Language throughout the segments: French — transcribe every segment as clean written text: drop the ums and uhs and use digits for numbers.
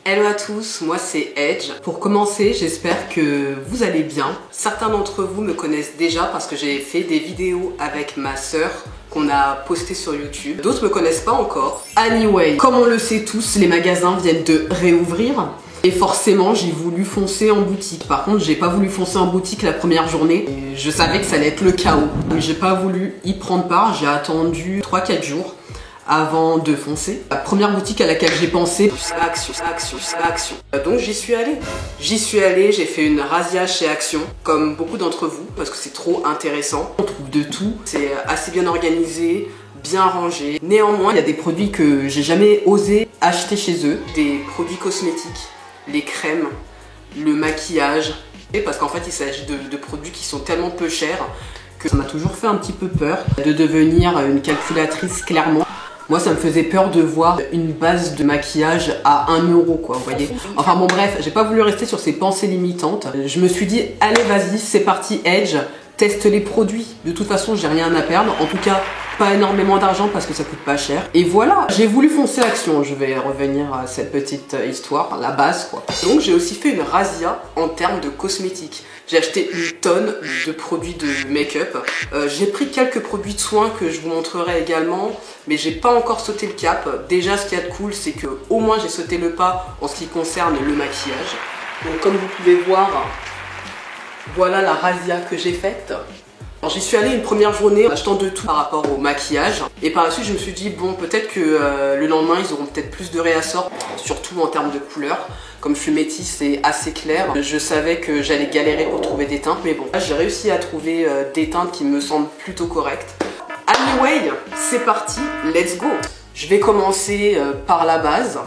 Hello à tous, moi c'est Edge. Pour commencer, j'espère que vous allez bien. Certains d'entre vous me connaissent déjà parce que j'ai fait des vidéos avec ma sœur qu'on a postées sur YouTube. D'autres me connaissent pas encore. Anyway, comme on le sait tous, les magasins viennent de réouvrir. Et forcément, j'ai voulu foncer en boutique. Par contre, j'ai pas voulu foncer en boutique la première journée. Et je savais que ça allait être le chaos. Donc j'ai pas voulu y prendre part. J'ai attendu 3-4 jours avant de foncer. La première boutique à laquelle j'ai pensé, Action. Donc j'y suis allée, j'ai fait une razzia chez Action, comme beaucoup d'entre vous, parce que c'est trop intéressant. On trouve de tout, c'est assez bien organisé, bien rangé. Néanmoins, il y a des produits que j'ai jamais osé acheter chez eux, des produits cosmétiques, les crèmes, le maquillage, et parce qu'en fait il s'agit de produits qui sont tellement peu chers que ça m'a toujours fait un petit peu peur de devenir une calculatrice clairement. Moi, ça me faisait peur de voir une base de maquillage à 1 euro, quoi, vous voyez. Enfin bon, bref, j'ai pas voulu rester sur ces pensées limitantes. Je me suis dit, allez, vas-y, c'est parti, Edge, teste les produits. De toute façon, j'ai rien à perdre. En tout cas, pas énormément d'argent parce que ça coûte pas cher. Et voilà, j'ai voulu foncer Action. Je vais revenir à cette petite histoire, la base, quoi. Donc, j'ai aussi fait une razzia en termes de cosmétiques. J'ai acheté une tonne de produits de make-up. J'ai pris quelques produits de soins que je vous montrerai également, mais j'ai pas encore sauté le cap. Déjà, ce qu'il y a de cool, c'est que au moins j'ai sauté le pas en ce qui concerne le maquillage. Donc, comme vous pouvez voir, voilà la razzia que j'ai faite. J'y suis allée une première journée en achetant de tout par rapport au maquillage. Et par la suite, je me suis dit, bon, peut-être que le lendemain, ils auront peut-être plus de réassorts, surtout en termes de couleurs. Comme je suis métisse et assez claire, je savais que j'allais galérer pour trouver des teintes. Mais bon, j'ai réussi à trouver des teintes qui me semblent plutôt correctes. Anyway, c'est parti, let's go. Je vais commencer par la base.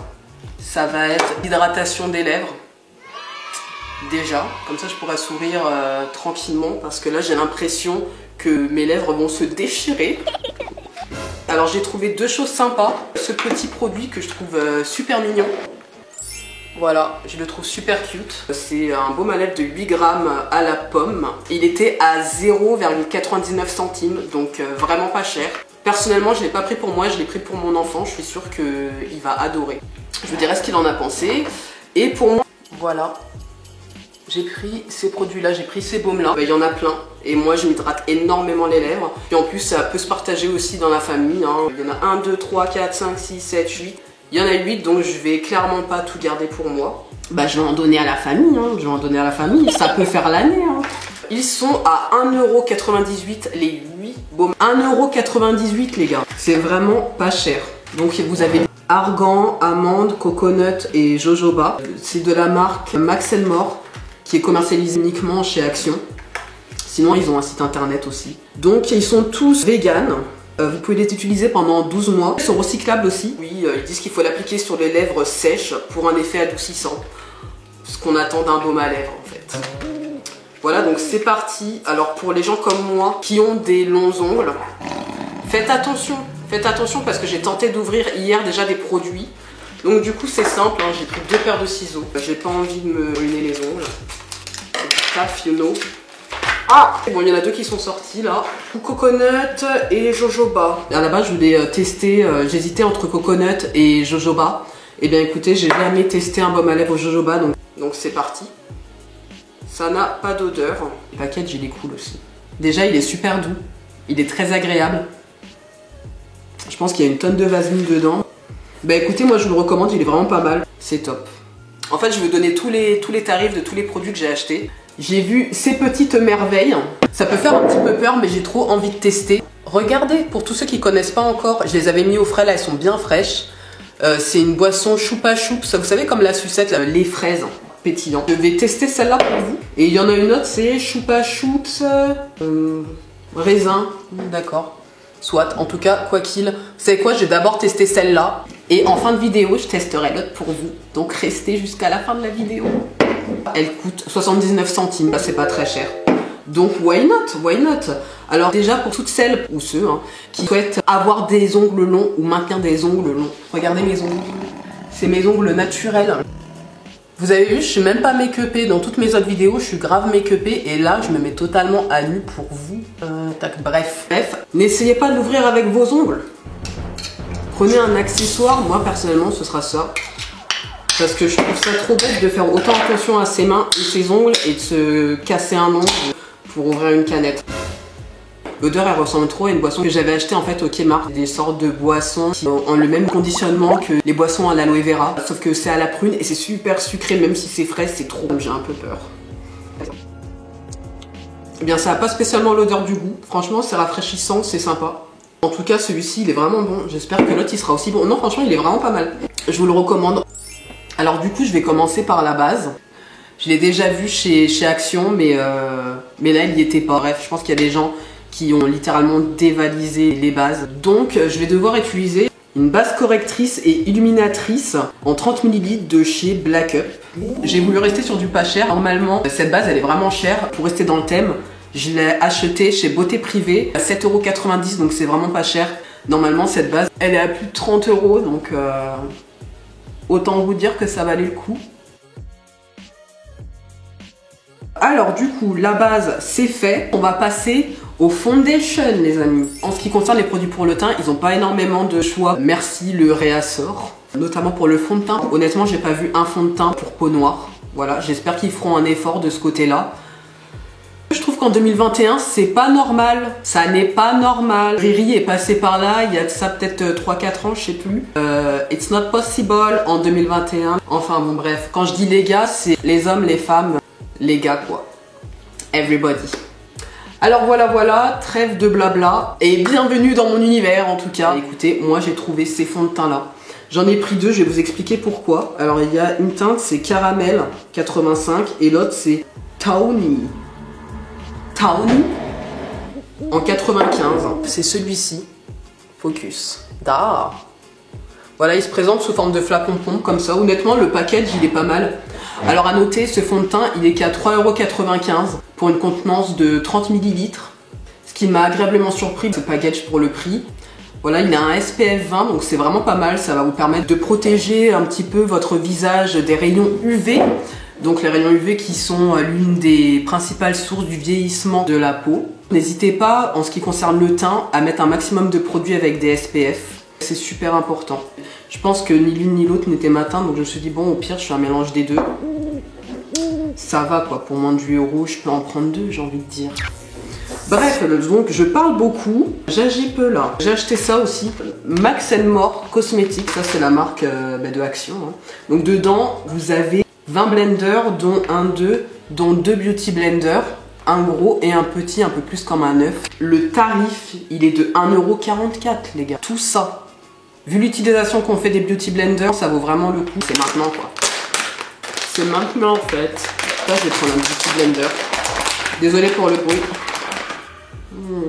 Ça va être l'hydratation des lèvres. Déjà, comme ça je pourrais sourire tranquillement parce que là j'ai l'impression que mes lèvres vont se déchirer. Alors j'ai trouvé deux choses sympas. Ce petit produit que je trouve super mignon. Voilà, je le trouve super cute. C'est un baume à lèvres de 8 grammes à la pomme. Il était à 0,99 centimes, donc vraiment pas cher. Personnellement, je ne l'ai pas pris pour moi, je l'ai pris pour mon enfant. Je suis sûre qu'il va adorer. Je vous dirai ce qu'il en a pensé. Et pour moi, voilà. J'ai pris ces produits-là, j'ai pris ces baumes-là. Il y en a plein. Et moi, je m'hydrate énormément les lèvres. Et en plus, ça peut se partager aussi dans la famille. Hein. Il y en a 1, 2, 3, 4, 5, 6, 7, 8. Il y en a 8, donc je vais clairement pas tout garder pour moi. Bah, je vais en donner à la famille. Hein. Je vais en donner à la famille. Ça peut faire l'année. Hein. Ils sont à 1,98 € les 8 baumes. 1,98 € les gars. C'est vraiment pas cher. Donc, vous avez argan, amande, coconut et jojoba. C'est de la marque Max & More, qui est commercialisé uniquement chez Action. Sinon, ils ont un site internet aussi. Donc, ils sont tous vegan. Vous pouvez les utiliser pendant 12 mois. Ils sont recyclables aussi. Oui, ils disent qu'il faut l'appliquer sur les lèvres sèches pour un effet adoucissant. Ce qu'on attend d'un baume à lèvres, en fait. Voilà, donc c'est parti. Alors, pour les gens comme moi qui ont des longs ongles, faites attention. Faites attention parce que j'ai tenté d'ouvrir hier déjà des produits. Donc du coup c'est simple, hein, j'ai pris 2 paires de ciseaux. J'ai pas envie de me ruiner les ongles. C'est du taf, you know. Ah bon, il y en a 2 qui sont sortis là. Coconut et jojoba. À la base je voulais tester, j'hésitais entre coconut et jojoba. Et bien écoutez, j'ai jamais testé un baume à lèvres au jojoba, donc c'est parti. Ça n'a pas d'odeur. Le package il est cool aussi. Déjà il est super doux, il est très agréable. Je pense qu'il y a une tonne de vaseline dedans. Bah écoutez, moi je vous le recommande, il est vraiment pas mal. C'est top. En fait, je vais donner tous les tarifs de tous les produits que j'ai achetés. J'ai vu ces petites merveilles. Ça peut faire un petit peu peur, mais j'ai trop envie de tester. Regardez, pour tous ceux qui connaissent pas encore, je les avais mis au frais, là elles sont bien fraîches. C'est une boisson choupa choups, vous savez comme la sucette, là, les fraises pétillantes. Je vais tester celle-là pour vous. Et il y en a une autre, c'est choupa choups raisin. D'accord. Soit, en tout cas, quoi qu'il. Vous savez quoi, je vais d'abord tester celle-là. Et en fin de vidéo, je testerai l'autre pour vous. Donc restez jusqu'à la fin de la vidéo. Elle coûte 79 centimes, bah, c'est pas très cher. Donc why not, why not. Alors déjà pour toutes celles ou ceux qui souhaitent avoir des ongles longs ou maintenir des ongles longs. Regardez mes ongles. C'est mes ongles naturels. Vous avez vu, je suis même pas make-upée. Dans toutes mes autres vidéos, je suis grave make-upée. Et là, je me mets totalement à nu pour vous. Bref, n'essayez pas de l'ouvrir avec vos ongles. Prenez un accessoire. Moi, personnellement, ce sera ça. Parce que je trouve ça trop bête de faire autant attention à ses mains et ses ongles et de se casser un ongle pour ouvrir une canette. L'odeur elle ressemble trop à une boisson que j'avais achetée en fait au Kmart. Des sortes de boissons qui ont le même conditionnement que les boissons à l'aloe vera. Sauf que c'est à la prune et c'est super sucré, même si c'est frais, c'est trop. J'ai un peu peur. Eh bien ça n'a pas spécialement l'odeur du goût. Franchement c'est rafraîchissant, c'est sympa. En tout cas celui-ci il est vraiment bon. J'espère que l'autre il sera aussi bon. Non franchement il est vraiment pas mal. Je vous le recommande. Alors du coup je vais commencer par la base. Je l'ai déjà vu chez Action mais là il n'y était pas. Bref je pense qu'il y a des gens qui ont littéralement dévalisé les bases. Donc je vais devoir utiliser une base correctrice et illuminatrice en 30 ml de chez Black Up. J'ai voulu rester sur du pas cher. Normalement cette base elle est vraiment chère. Pour rester dans le thème, je l'ai achetée chez Beauté Privée à 7,90 €, donc c'est vraiment pas cher. Normalement cette base elle est à plus de 30 €, donc autant vous dire que ça valait le coup. Alors du coup la base c'est fait, on va passer au foundation les amis. En ce qui concerne les produits pour le teint, ils n'ont pas énormément de choix. Merci le réassort. Notamment pour le fond de teint. Honnêtement j'ai pas vu un fond de teint pour peau noire. Voilà, j'espère qu'ils feront un effort de ce côté là. Je trouve qu'en 2021 c'est pas normal. Ça n'est pas normal. Riri est passé par là il y a de ça peut-être 3-4 ans, je sais plus. It's not possible en 2021. Enfin bon bref, quand je dis les gars c'est les hommes, les femmes, les gars quoi. Everybody. Alors voilà, trêve de blabla et bienvenue dans mon univers en tout cas. Écoutez, moi j'ai trouvé ces fonds de teint là. J'en ai pris deux, je vais vous expliquer pourquoi. Alors il y a une teinte, c'est Caramel 85 et l'autre c'est Tawny en 95. C'est celui-ci. Focus. Da. Voilà, il se présente sous forme de flacon pompe comme ça. Honnêtement, le package il est pas mal. Alors à noter, ce fond de teint il est qu'à 3,95 € pour une contenance de 30 ml. Ce qui m'a agréablement surpris, ce package pour le prix. Voilà, il a un SPF 20 donc c'est vraiment pas mal. Ça va vous permettre de protéger un petit peu votre visage des rayons UV. Donc les rayons UV qui sont l'une des principales sources du vieillissement de la peau. N'hésitez pas, en ce qui concerne le teint, à mettre un maximum de produits avec des SPF. C'est super important. Je pense que ni l'une ni l'autre n'était ma teinte, donc je me suis dit bon au pire je fais un mélange des deux. Ça va quoi, pour moins de 8 €, je peux en prendre deux, j'ai envie de dire. Bref, donc je parle beaucoup, j'agis peu là. J'ai acheté ça aussi, Max & More Cosmetics, ça c'est la marque de Action. Hein. Donc dedans vous avez 20 blenders, dont deux beauty blenders. Un gros et un petit, un peu plus comme un œuf. Le tarif, il est de 1,44 € les gars. Tout ça. Vu l'utilisation qu'on fait des beauty blenders, ça vaut vraiment le coup. C'est maintenant quoi. C'est maintenant en fait. Là, je vais prendre un beauty blender. Désolée pour le bruit.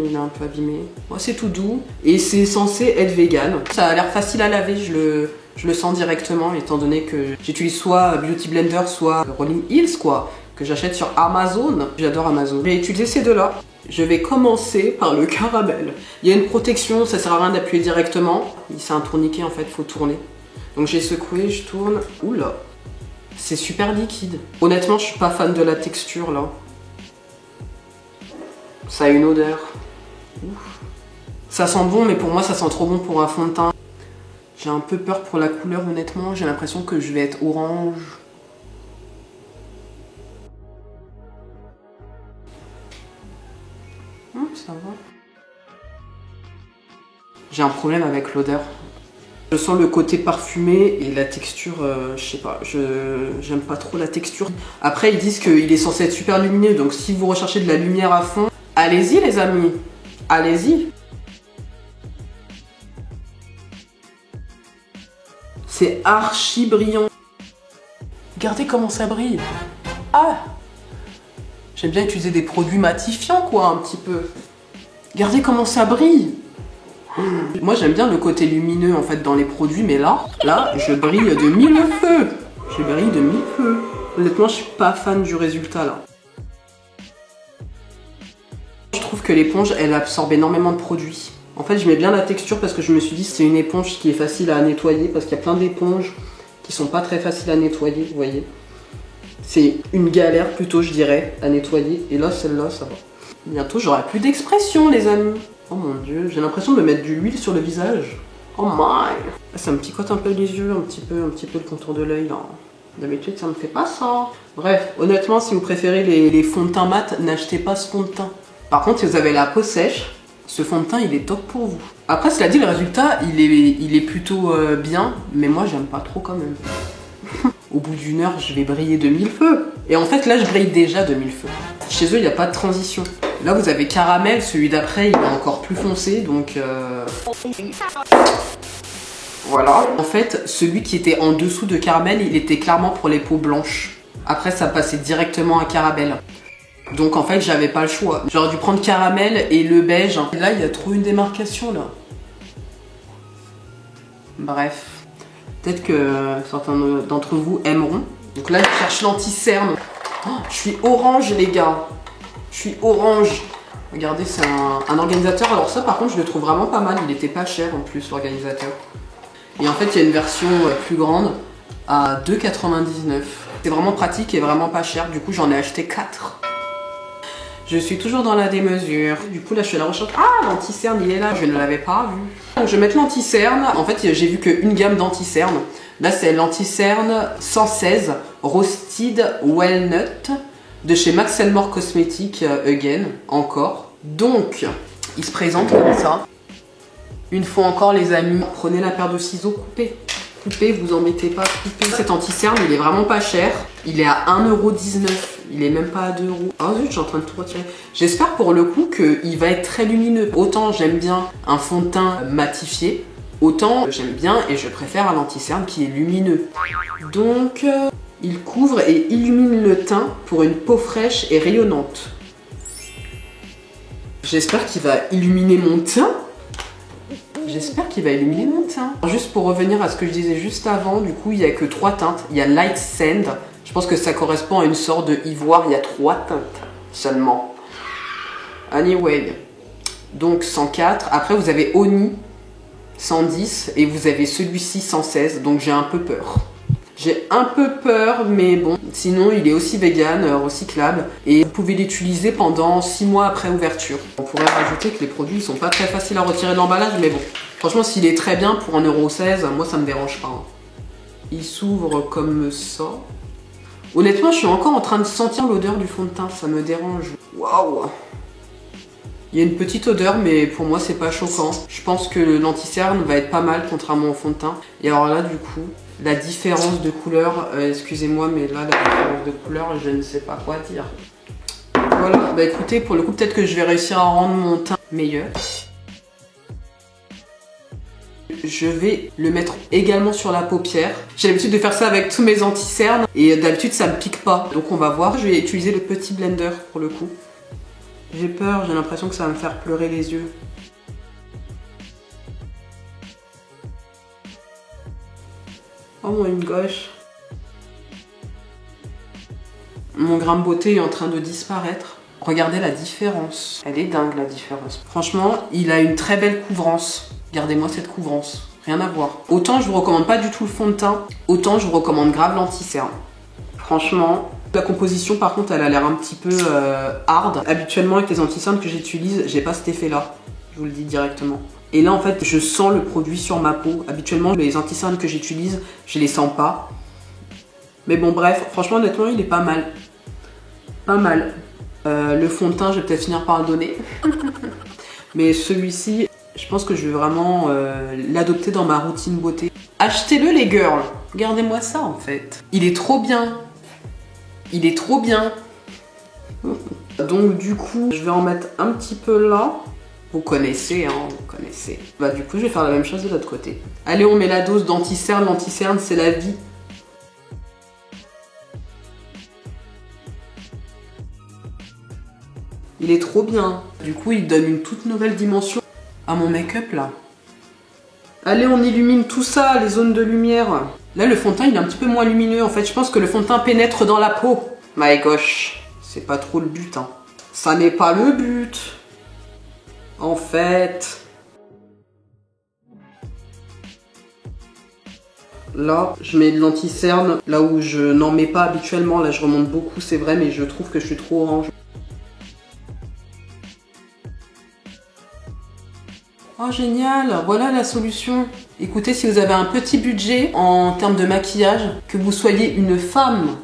Il est un peu abîmé. Moi, c'est tout doux. Et c'est censé être vegan. Ça a l'air facile à laver, je le sens directement, étant donné que j'utilise soit beauty blender, soit Rolling Hills quoi. Que j'achète sur Amazon. J'adore Amazon. Je vais utiliser ces deux-là. Je vais commencer par le caramel. Il y a une protection, ça sert à rien d'appuyer directement. C'est un tourniquet en fait, il faut tourner. Donc j'ai secoué, je tourne. Oula, c'est super liquide. Honnêtement, je suis pas fan de la texture là. Ça a une odeur. Ouf. Ça sent bon, mais pour moi ça sent trop bon pour un fond de teint. J'ai un peu peur pour la couleur honnêtement. J'ai l'impression que je vais être orange. Ça va. J'ai un problème avec l'odeur. Je sens le côté parfumé et la texture, je sais pas, j'aime pas trop la texture. Après ils disent qu'il est censé être super lumineux, donc si vous recherchez de la lumière à fond, allez-y les amis, allez-y. C'est archi brillant. Regardez comment ça brille. Ah! J'aime bien utiliser des produits matifiants quoi, un petit peu. Regardez comment ça brille. Moi j'aime bien le côté lumineux en fait dans les produits, mais là je brille de mille feux. Je brille de mille feux. Honnêtement je suis pas fan du résultat là. Je trouve que l'éponge elle absorbe énormément de produits. En fait je mets bien la texture parce que je me suis dit c'est une éponge qui est facile à nettoyer, parce qu'il y a plein d'éponges qui sont pas très faciles à nettoyer, vous voyez. C'est une galère plutôt je dirais à nettoyer, et là celle-là ça va. Bientôt j'aurai plus d'expression les amis. Oh mon dieu, j'ai l'impression de mettre de l'huile sur le visage. Oh my! Ça me picote un peu les yeux, un petit peu le contour de l'œil là. D'habitude, ça me fait pas ça. Bref, honnêtement, si vous préférez les fonds de teint mat, n'achetez pas ce fond de teint. Par contre, si vous avez la peau sèche, ce fond de teint, il est top pour vous. Après, cela dit, le résultat, il est plutôt bien, mais moi, j'aime pas trop quand même. Au bout d'une heure, je vais briller de mille feux. Et en fait, là, je brille déjà de mille feux. Chez eux, il n'y a pas de transition. Là, vous avez caramel, celui d'après, il est encore plus foncé, donc... Voilà. En fait, celui qui était en dessous de caramel, il était clairement pour les peaux blanches. Après, ça passait directement à caramel. Donc en fait, j'avais pas le choix. J'aurais dû prendre caramel et le beige. Et là, il y a trop une démarcation, là. Bref. Peut-être que certains d'entre vous aimeront. Donc là, je cherche l'anti-cerne. Oh, je suis orange, les gars. Je suis orange. Regardez, c'est un organisateur. Alors ça, par contre, je le trouve vraiment pas mal. Il était pas cher, en plus, l'organisateur. Et en fait, il y a une version plus grande à 2,99 €. C'est vraiment pratique et vraiment pas cher. Du coup, j'en ai acheté 4. Je suis toujours dans la démesure. Du coup, là, je suis à la recherche. Ah, l'anti-cerne, il est là. Je ne l'avais pas vu. Donc, je vais mettre l'anti-cerne. En fait, j'ai vu qu'une gamme d'anti-cerne. Là, c'est l'anti-cerne 116 Roasted Walnut de chez Max & More Cosmetics Again. Encore. Donc, il se présente comme ça. Une fois encore, les amis, prenez la paire de ciseaux, coupez. Coupez, vous en mettez pas, coupez. Cet anti-cerne, il est vraiment pas cher. Il est à 1,19 €. Il est même pas à 2 €. Oh zut, je suis en train de tout retirer. J'espère pour le coup qu'il va être très lumineux. Autant j'aime bien un fond de teint matifié, autant j'aime bien et je préfère un anti-cerne qui est lumineux. Donc, il couvre et illumine le teint pour une peau fraîche et rayonnante. J'espère qu'il va illuminer mon teint. J'espère qu'il va illuminer mon teint. Juste pour revenir à ce que je disais juste avant, du coup, il n'y a que 3 teintes. Il y a Light Sand. Je pense que ça correspond à une sorte de ivoire. Il y a 3 teintes seulement. Anyway. Donc 104. Après, vous avez Oni 110. Et vous avez celui-ci 116. Donc j'ai un peu peur. J'ai un peu peur, mais bon. Sinon, il est aussi vegan, recyclable. Et vous pouvez l'utiliser pendant 6 mois après ouverture. On pourrait rajouter que les produits ne sont pas très faciles à retirer de l'emballage, mais bon. Franchement, s'il est très bien pour 1,16 €, moi, ça me dérange pas. Il s'ouvre comme ça. Honnêtement, je suis encore en train de sentir l'odeur du fond de teint. Ça me dérange. Waouh! Il y a une petite odeur, mais pour moi, c'est pas choquant. Je pense que l'anti-cerne va être pas mal, contrairement au fond de teint. Et alors là, du coup... La différence de couleur, excusez-moi, mais là, la différence de couleur, je ne sais pas quoi dire. Voilà, bah écoutez, pour le coup, peut-être que je vais réussir à rendre mon teint meilleur. Je vais le mettre également sur la paupière. J'ai l'habitude de faire ça avec tous mes anti-cernes et d'habitude, ça me pique pas. Donc on va voir, je vais utiliser le petit blender pour le coup. J'ai peur, j'ai l'impression que ça va me faire pleurer les yeux. Oh mon gosh. Mon grain de beauté est en train de disparaître. Regardez la différence. Elle est dingue la différence. Franchement, il a une très belle couvrance. Regardez-moi cette couvrance. Rien à voir. Autant je vous recommande pas du tout le fond de teint, autant je vous recommande grave l'anti-cerne. Franchement, la composition par contre elle a l'air un petit peu hard. Habituellement avec les anti-cernes que j'utilise, j'ai pas cet effet là. Je vous le dis directement. Et là en fait je sens le produit sur ma peau. Habituellement les anti-cernes que j'utilise, je les sens pas. Mais bon bref, franchement honnêtement il est pas mal. Pas mal. Le fond de teint je vais peut-être finir par le donner. Mais celui-ci, je pense que je vais vraiment l'adopter dans ma routine beauté. Achetez-le les girls. Regardez-moi ça en fait. Il est trop bien. Il est trop bien. Donc du coup, je vais en mettre un petit peu là. Vous connaissez, hein, vous connaissez. Bah du coup, je vais faire la même chose de l'autre côté. Allez, on met la dose d'anti-cerne. L'anti-cerne, c'est la vie. Il est trop bien. Du coup, il donne une toute nouvelle dimension à mon make-up là. Allez, on illumine tout ça, les zones de lumière. Là, le fond de teint, il est un petit peu moins lumineux. En fait, je pense que le fond de teint pénètre dans la peau. My gosh, c'est pas trop le but, hein. Ça n'est pas le but. En fait... Là, je mets de l'anti-cerne, là où je n'en mets pas habituellement. Là, je remonte beaucoup, c'est vrai, mais je trouve que je suis trop orange. Oh, génial! Voilà la solution. Écoutez, si vous avez un petit budget en termes de maquillage, que vous soyez une femme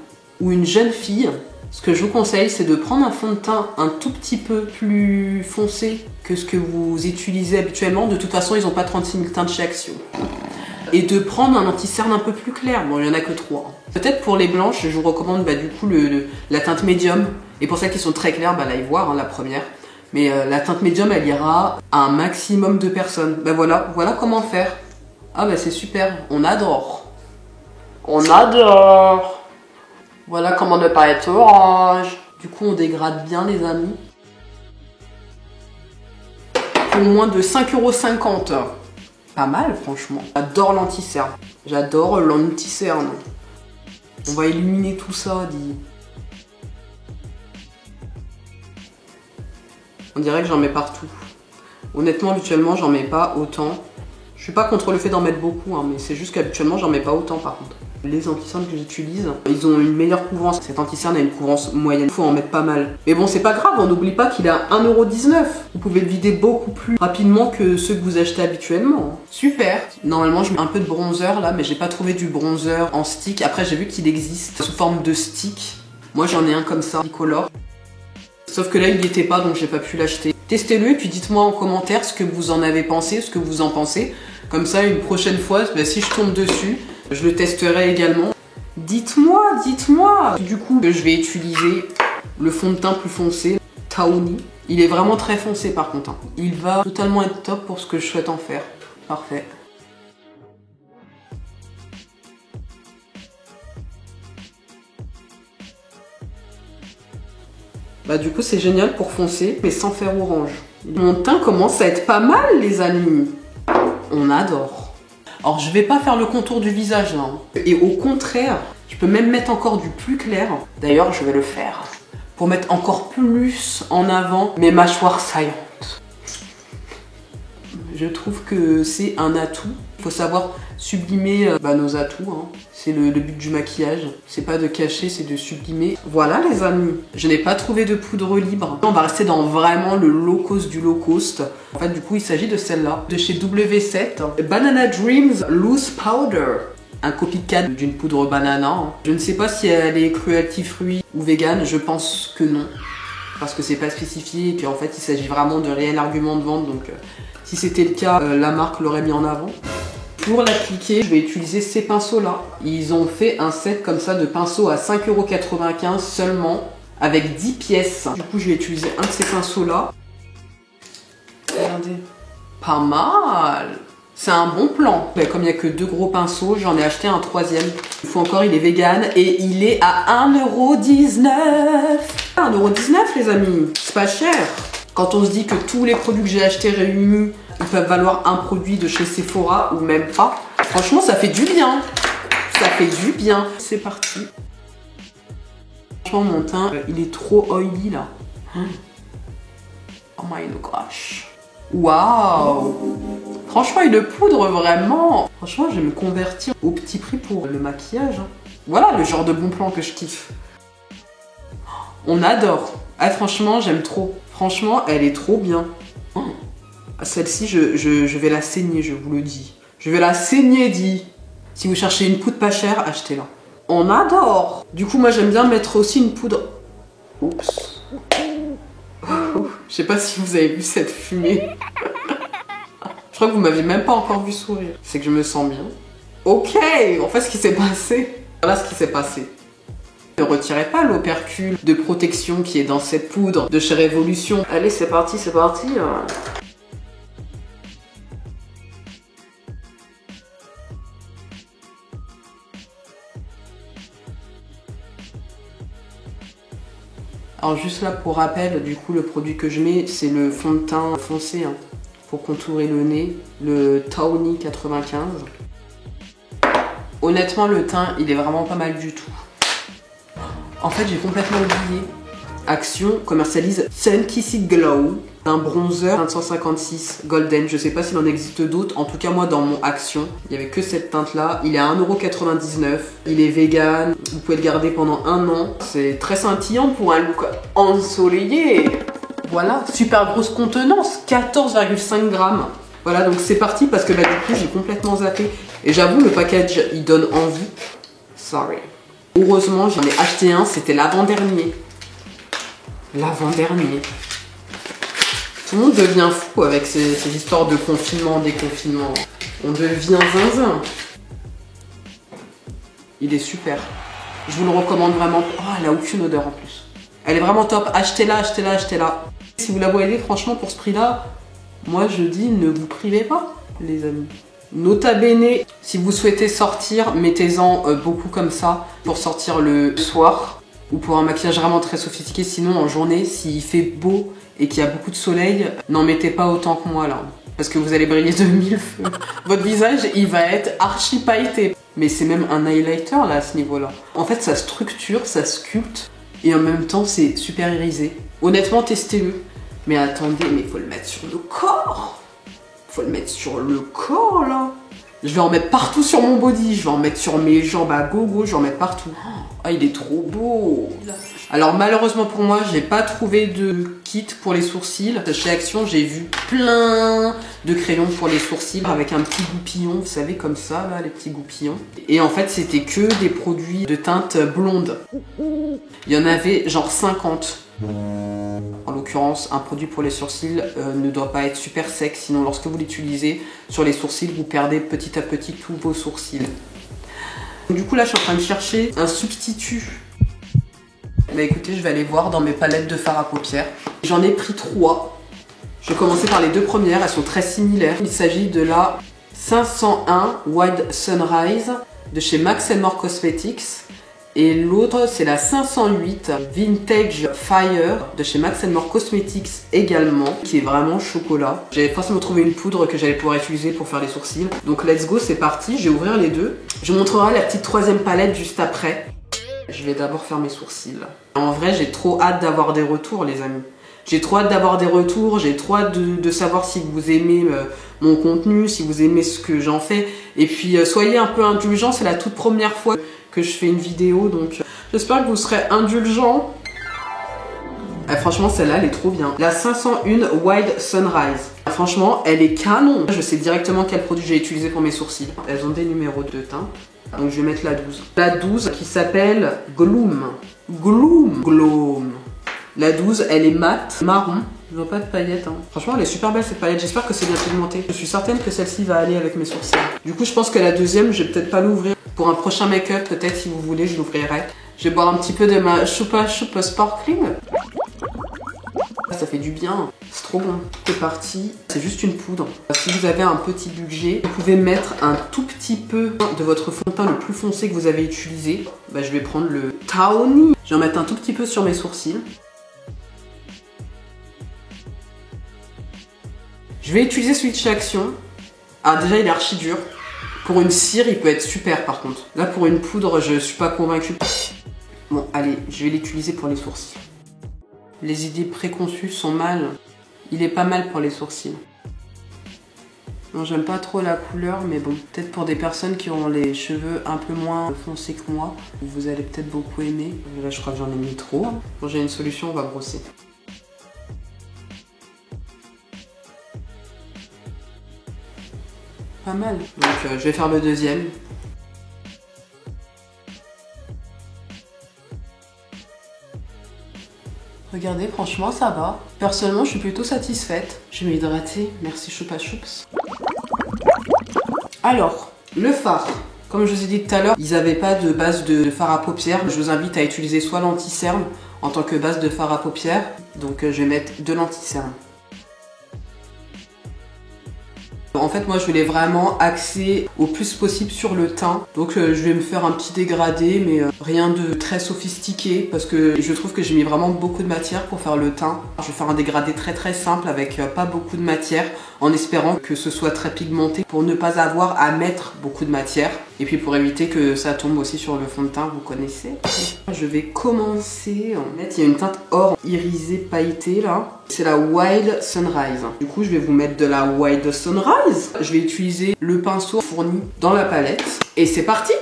ou une jeune fille, ce que je vous conseille, c'est de prendre un fond de teint un tout petit peu plus foncé que ce que vous utilisez habituellement. De toute façon, ils n'ont pas 36 000 teintes chez Action. Et de prendre un anti-cerne un peu plus clair. Bon, il n'y en a que 3. Peut-être pour les blanches, je vous recommande du coup la teinte médium. Et pour celles qui sont très claires, l'ivoire, la première. Mais la teinte médium, elle ira à un maximum de personnes. Voilà comment faire. Ah c'est super, on adore. On adore. Voilà comment ne pas être orange. Du coup, on dégrade bien, les amis. Pour moins de 5,50 €. Pas mal, franchement. J'adore l'anti-cerne. J'adore l'anti-cerne. On va illuminer tout ça, dit. On dirait que j'en mets partout. Honnêtement, habituellement, j'en mets pas autant. Je suis pas contre le fait d'en mettre beaucoup, mais c'est juste qu'habituellement, j'en mets pas autant par contre. Les anti-cernes que j'utilise, ils ont une meilleure couvrance. Cet anti-cerne a une couvrance moyenne. Il faut en mettre pas mal. Mais bon, c'est pas grave, on n'oublie pas qu'il est à 1,19 €. Vous pouvez le vider beaucoup plus rapidement que ceux que vous achetez habituellement. Super. Normalement, je mets un peu de bronzer là, mais j'ai pas trouvé du bronzer en stick. Après, j'ai vu qu'il existe sous forme de stick. Moi, j'en ai un comme ça, bicolore. Sauf que là, il n'y était pas, donc j'ai pas pu l'acheter. Testez-le et puis dites-moi en commentaire ce que vous en avez pensé, ce que vous en pensez. Comme ça, une prochaine fois, si je tombe dessus, je le testerai également. Dites-moi. Du coup, je vais utiliser le fond de teint plus foncé, Tawny. Il est vraiment très foncé par contre. Il va totalement être top pour ce que je souhaite en faire. Parfait. Du coup, c'est génial pour foncer, mais sans faire orange. Mon teint commence à être pas mal, les amis. On adore. Alors, je vais pas faire le contour du visage, là. Et au contraire, je peux même mettre encore du plus clair. D'ailleurs, je vais le faire. Pour mettre encore plus en avant mes mâchoires saillantes. Je trouve que c'est un atout. Il faut savoir sublimer nos atouts. C'est le but du maquillage. C'est pas de cacher, c'est de sublimer. Voilà les amis. Je n'ai pas trouvé de poudre libre. On va rester dans vraiment le low cost du low cost. En fait, du coup, il s'agit de celle-là. De chez W7. Banana Dreams Loose Powder. Un copycat d'une poudre banana. Je ne sais pas si elle est cruelty free ou vegan. Je pense que non. Parce que c'est pas spécifié et qu'en fait, il s'agit vraiment de réels arguments de vente. Donc, si c'était le cas, la marque l'aurait mis en avant. Pour l'appliquer, je vais utiliser ces pinceaux-là. Ils ont fait un set comme ça de pinceaux à 5,95 € seulement, avec 10 pièces. Du coup, je vais utiliser un de ces pinceaux-là. Regardez. Pas mal. C'est un bon plan. Comme il n'y a que 2 gros pinceaux, j'en ai acheté un 3e. Une fois encore, il est vegan et il est à 1,19 €. 1,19 € les amis. C'est pas cher. Quand on se dit que tous les produits que j'ai achetés réunis, ils peuvent valoir un produit de chez Sephora ou même pas. Franchement, ça fait du bien. Ça fait du bien. C'est parti. Franchement, mon teint, il est trop oily là. Oh my gosh. Waouh. Franchement, il le poudre vraiment. Franchement, je vais me convertir au petit prix pour le maquillage. Voilà le genre de bon plan que je kiffe. On adore. Franchement, j'aime trop. Franchement, elle est trop bien. Celle-ci, je vais la saigner, je vous le dis. Je vais la saigner, dit. Si vous cherchez une poudre pas chère, achetez-la. On adore. Du coup, moi, j'aime bien mettre aussi une poudre... Oups. Je sais pas si vous avez vu cette fumée. Je crois que vous m'aviez même pas encore vu sourire. C'est que je me sens bien. Ok, en fait, ce qui s'est passé. Voilà ce qui s'est passé. Ne retirez pas l'opercule de protection qui est dans cette poudre de chez Révolution. Allez, c'est parti, c'est parti. Alors juste là pour rappel, du coup le produit que je mets c'est le fond de teint foncé pour contourer le nez, le Tawny 95. Honnêtement le teint il est vraiment pas mal du tout. En fait j'ai complètement oublié. Action commercialise Sun Kissed Glow, un bronzer 156 Golden. Je sais pas s'il en existe d'autres. En tout cas, moi, dans mon Action, il n'y avait que cette teinte-là. Il est à 1,99 €. Il est vegan. Vous pouvez le garder pendant 1 an. C'est très scintillant pour un look ensoleillé. Voilà, super grosse contenance, 14,5 grammes. Voilà, donc c'est parti parce que bah, du coup j'ai complètement zappé. Et j'avoue, le package il donne envie. Sorry. Heureusement, j'en ai acheté un, c'était l'avant-dernier. L'avant-dernier. Tout le monde devient fou avec ces histoires de confinement, déconfinement. On devient zinzin. Il est super. Je vous le recommande vraiment. Oh, elle a aucune odeur en plus. Elle est vraiment top. Achetez-la, achetez-la, achetez-la. Si vous la voyez, franchement, pour ce prix-là, moi je dis ne vous privez pas, les amis. Nota bene, si vous souhaitez sortir, mettez-en beaucoup comme ça pour sortir le soir ou pour un maquillage vraiment très sophistiqué. Sinon, en journée, s'il fait beau et qu'il y a beaucoup de soleil, n'en mettez pas autant que moi là. Parce que vous allez briller de mille feux. Votre visage, il va être archi pailleté. Mais c'est même un highlighter là à ce niveau-là. En fait, ça structure, ça sculpte et en même temps, c'est super irisé. Honnêtement, testez-le. Mais attendez, mais faut le mettre sur le corps. Faut le mettre sur le corps là. Je vais en mettre partout sur mon body. Je vais en mettre sur mes jambes à gogo. Je vais en mettre partout. Ah, il est trop beau. Alors malheureusement pour moi, j'ai pas trouvé de kit pour les sourcils. Chez Action, j'ai vu plein de crayons pour les sourcils avec un petit goupillon, vous savez, comme ça, là, les petits goupillons. Et en fait, c'était que des produits de teinte blonde. Il y en avait genre 50. En l'occurrence, un produit pour les sourcils ne doit pas être super sec, sinon lorsque vous l'utilisez sur les sourcils, vous perdez petit à petit tous vos sourcils. Du coup là, je suis en train de chercher un substitut. Bah écoutez, je vais aller voir dans mes palettes de fard à paupières. J'en ai pris 3. Je vais commencer par les 2 premières, elles sont très similaires. Il s'agit de la 501 Wild Sunrise de chez Max & More Cosmetics. Et l'autre, c'est la 508 Vintage Fire de chez Max & More Cosmetics également, qui est vraiment chocolat. J'avais forcément trouvé une poudre que j'allais pouvoir utiliser pour faire les sourcils. Donc let's go, c'est parti, je vais ouvrir les deux. Je vous montrerai la petite 3e palette juste après. Je vais d'abord faire mes sourcils. En vrai, j'ai trop hâte d'avoir des retours, les amis. J'ai trop hâte d'avoir des retours, j'ai trop hâte de savoir si vous aimez mon contenu, si vous aimez ce que j'en fais. Et puis, soyez un peu indulgents, c'est la toute première fois que je fais une vidéo, donc j'espère que vous serez indulgents. Franchement, celle-là, elle est trop bien. La 501 Wild Sunrise. Franchement, elle est canon. Je sais directement quel produit j'ai utilisé pour mes sourcils. Elles ont des numéros de teint. Donc je vais mettre la 12. La 12 qui s'appelle Gloom. Gloom. La 12, elle est mate, marron. Je vois pas de paillettes. Hein. Franchement, elle est super belle cette palette. J'espère que c'est bien pigmenté. Je suis certaine que celle-ci va aller avec mes sourcils. Du coup, je pense que la deuxième, je vais peut-être pas l'ouvrir. Pour un prochain make-up, peut-être si vous voulez, je l'ouvrirai. Je vais boire un petit peu de ma Chupa Chup Sparkling. Ça fait du bien, c'est trop bon. C'est parti, c'est juste une poudre. Si vous avez un petit budget, vous pouvez mettre un tout petit peu de votre fond de teint le plus foncé que vous avez utilisé. Bah, je vais prendre le Tawny. Je vais en mettre un tout petit peu sur mes sourcils. Je vais utiliser celui de chez Action. Ah, déjà il est archi dur. Pour une cire, il peut être super par contre. Là, pour une poudre, je suis pas convaincue. Bon, allez, je vais l'utiliser pour les sourcils. Les idées préconçues sont mal. Il est pas mal pour les sourcils. Non, j'aime pas trop la couleur, mais bon. Peut-être pour des personnes qui ont les cheveux un peu moins foncés que moi, vous allez peut-être beaucoup aimer. Là, je crois que j'en ai mis trop. Bon, j'ai une solution, on va brosser. Pas mal. Donc, je vais faire le deuxième. Regardez, franchement, ça va. Personnellement, je suis plutôt satisfaite. Je vais m'hydrater. Merci Chupa Chups. Alors, le fard. Comme je vous ai dit tout à l'heure, ils n'avaient pas de base de fard à paupières. Je vous invite à utiliser soit l'anti-cerne en tant que base de fard à paupières. Donc, je vais mettre de l'anti-cerne. En fait, moi, je voulais vraiment axer au plus possible sur le teint. Donc, je vais me faire un petit dégradé, mais rien de très sophistiqué parce que je trouve que j'ai mis vraiment beaucoup de matière pour faire le teint. Je vais faire un dégradé très simple avec pas beaucoup de matière en espérant que ce soit très pigmenté pour ne pas avoir à mettre beaucoup de matière. Et puis pour éviter que ça tombe aussi sur le fond de teint, vous connaissez. Je vais commencer en fait, il y a une teinte or irisée pailletée là. C'est la Wild Sunrise. Du coup, je vais vous mettre de la Wild Sunrise. Je vais utiliser le pinceau fourni dans la palette. Et c'est parti!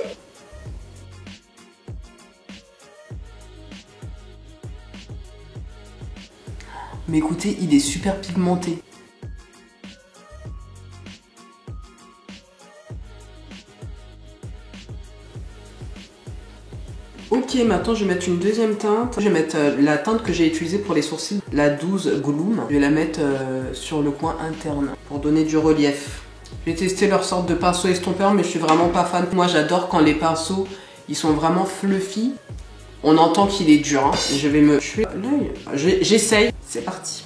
Mais écoutez, il est super pigmenté. Ok, maintenant je vais mettre une deuxième teinte. Je vais mettre la teinte que j'ai utilisée pour les sourcils, la 12 Gloom. Je vais la mettre sur le coin interne pour donner du relief. J'ai testé leur sorte de pinceau estompeur, mais je suis vraiment pas fan. Moi j'adore quand les pinceaux, ils sont vraiment fluffy. On entend qu'il est dur, hein. Je vais me tuer l'œil. J'essaye. C'est parti.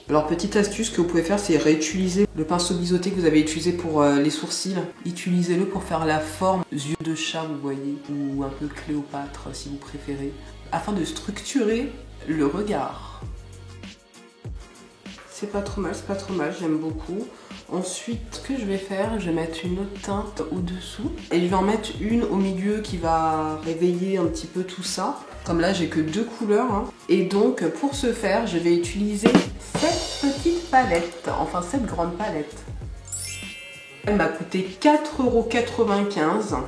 Alors petite astuce que vous pouvez faire, c'est réutiliser le pinceau biseauté que vous avez utilisé pour les sourcils. Utilisez-le pour faire la forme yeux de chat, vous voyez, ou un peu Cléopâtre si vous préférez, afin de structurer le regard. C'est pas trop mal, j'aime beaucoup. Ensuite, ce que je vais faire, je vais mettre une autre teinte au-dessous. Et je vais en mettre une au milieu qui va réveiller un petit peu tout ça. Comme là, j'ai que 2 couleurs. Hein. Et donc, pour ce faire, je vais utiliser cette petite palette. Enfin, cette grande palette. Elle m'a coûté 4,95 €.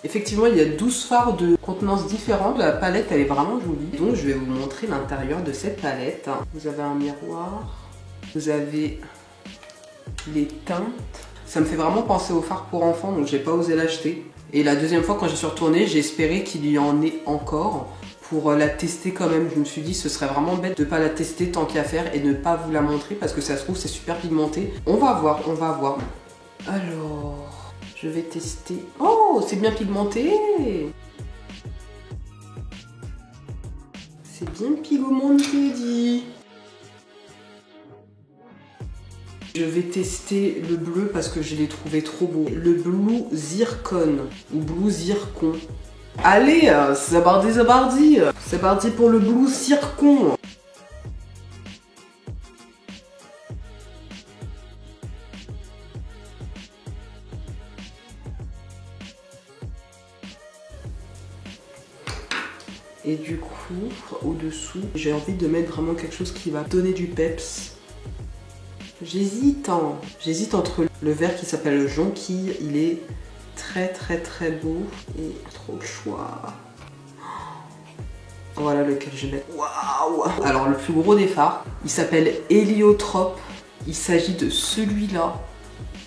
Effectivement, il y a 12 fards de contenance différentes. La palette, elle est vraiment jolie. Donc, je vais vous montrer l'intérieur de cette palette. Vous avez un miroir. Vous avez les teintes. Ça me fait vraiment penser aux fards pour enfants, donc j'ai pas osé l'acheter. Et la deuxième fois, quand j'y suis retournée, j'ai espéré qu'il y en ait encore pour la tester quand même. Je me suis dit, ce serait vraiment bête de pas la tester tant qu'à faire et ne pas vous la montrer parce que ça se trouve, c'est super pigmenté. On va voir, on va voir. Alors, je vais tester. Oh, c'est bien pigmenté! C'est bien pigmenté, dit. Je vais tester le bleu parce que je l'ai trouvé trop beau. Le Blue Zircon ou Blue Zircon. Allez, c'est parti. C'est parti pour le Blue Zircon. Et du coup, au-dessous, j'ai envie de mettre vraiment quelque chose qui va donner du peps. J'hésite entre le vert qui s'appelle Jonquille, il est très beau et trop de choix. Voilà lequel je vais mettre. Waouh! Alors le plus gros des fards, il s'appelle Héliotrope. Il s'agit de celui-là,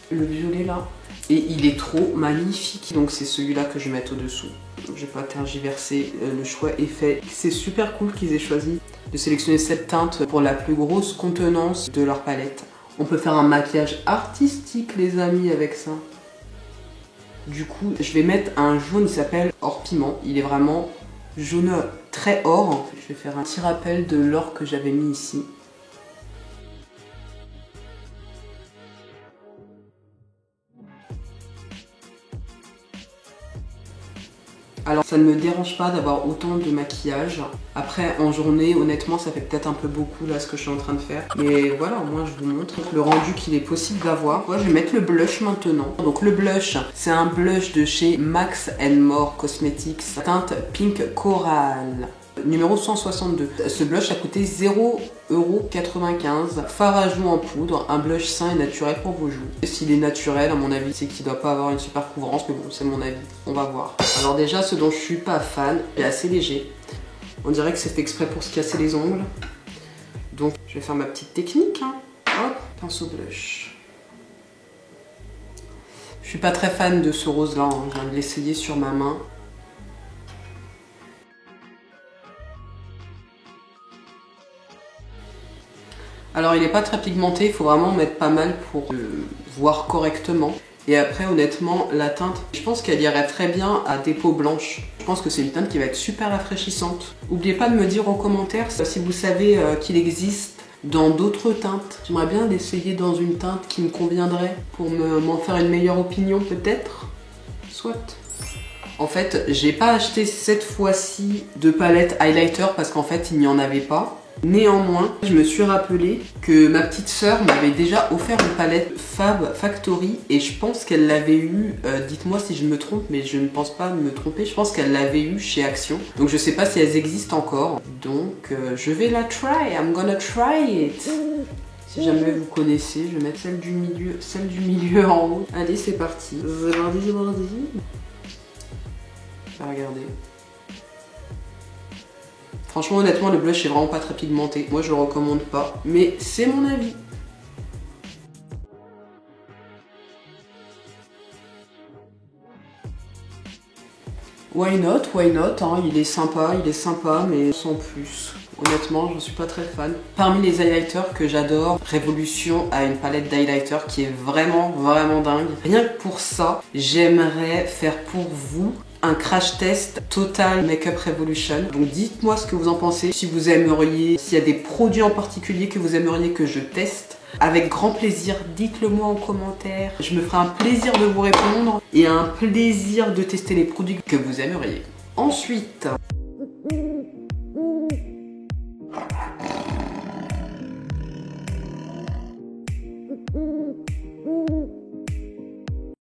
le violet là. Et il est trop magnifique. Donc c'est celui-là que je vais mettre au-dessous. Je vais pas tergiverser, le choix est fait. C'est super cool qu'ils aient choisi de sélectionner cette teinte pour la plus grosse contenance de leur palette. On peut faire un maquillage artistique les amis avec ça. Du coup, je vais mettre un jaune, il s'appelle Or Piment. Il est vraiment jaune très or. Je vais faire un petit rappel de l'or que j'avais mis ici. Alors ça ne me dérange pas d'avoir autant de maquillage. Après en journée, honnêtement, ça fait peut-être un peu beaucoup là ce que je suis en train de faire. Mais voilà, au moins je vous montre le rendu qu'il est possible d'avoir. Moi je vais mettre le blush maintenant. Donc le blush, c'est un blush de chez Max More Cosmetics, teinte Pink Coral. Numéro 162. Ce blush a coûté 0,95 €. Fard à joues en poudre, un blush sain et naturel pour vos joues. S'il est naturel, à mon avis, c'est qu'il ne doit pas avoir une super couvrance, mais bon, c'est mon avis. On va voir. Alors déjà, ce dont je suis pas fan, il est assez léger. On dirait que c'est fait exprès pour se casser les ongles. Donc, je vais faire ma petite technique. Hein. Hop, pinceau blush. Je suis pas très fan de ce rose-là. Hein. Je viens de l'essayer sur ma main. Alors il n'est pas très pigmenté, il faut vraiment mettre pas mal pour voir correctement. Et après honnêtement la teinte, je pense qu'elle irait très bien à des peaux blanches. Je pense que c'est une teinte qui va être super rafraîchissante. N'oubliez pas de me dire en commentaire si vous savez qu'il existe dans d'autres teintes. J'aimerais bien l'essayer dans une teinte qui me conviendrait pour m'en faire une meilleure opinion peut-être. Soit. En fait, j'ai pas acheté cette fois-ci de palette highlighter parce qu'en fait il n'y en avait pas. Néanmoins, je me suis rappelé que ma petite sœur m'avait déjà offert une palette Fab Factory et je pense qu'elle l'avait eu, dites-moi si je me trompe, mais je ne pense pas me tromper, je pense qu'elle l'avait eu chez Action. Donc je sais pas si elles existent encore. Donc je vais la try, I'm gonna try it. Si jamais vous connaissez, je vais mettre celle du milieu en haut. Allez, c'est parti. C'est parti. Je vais regarder. Franchement, honnêtement, le blush est vraiment pas très pigmenté. Moi, je le recommande pas. Mais c'est mon avis. Why not, hein, il est sympa, mais sans plus. Honnêtement, je ne suis pas très fan. Parmi les highlighters que j'adore, Révolution a une palette d'highlighter qui est vraiment dingue. Rien que pour ça, j'aimerais faire pour vous un crash test Total Makeup Revolution. Donc dites-moi ce que vous en pensez, si vous aimeriez, s'il y a des produits en particulier que vous aimeriez que je teste. Avec grand plaisir, dites-le moi en commentaire. Je me ferai un plaisir de vous répondre et un plaisir de tester les produits que vous aimeriez. Ensuite,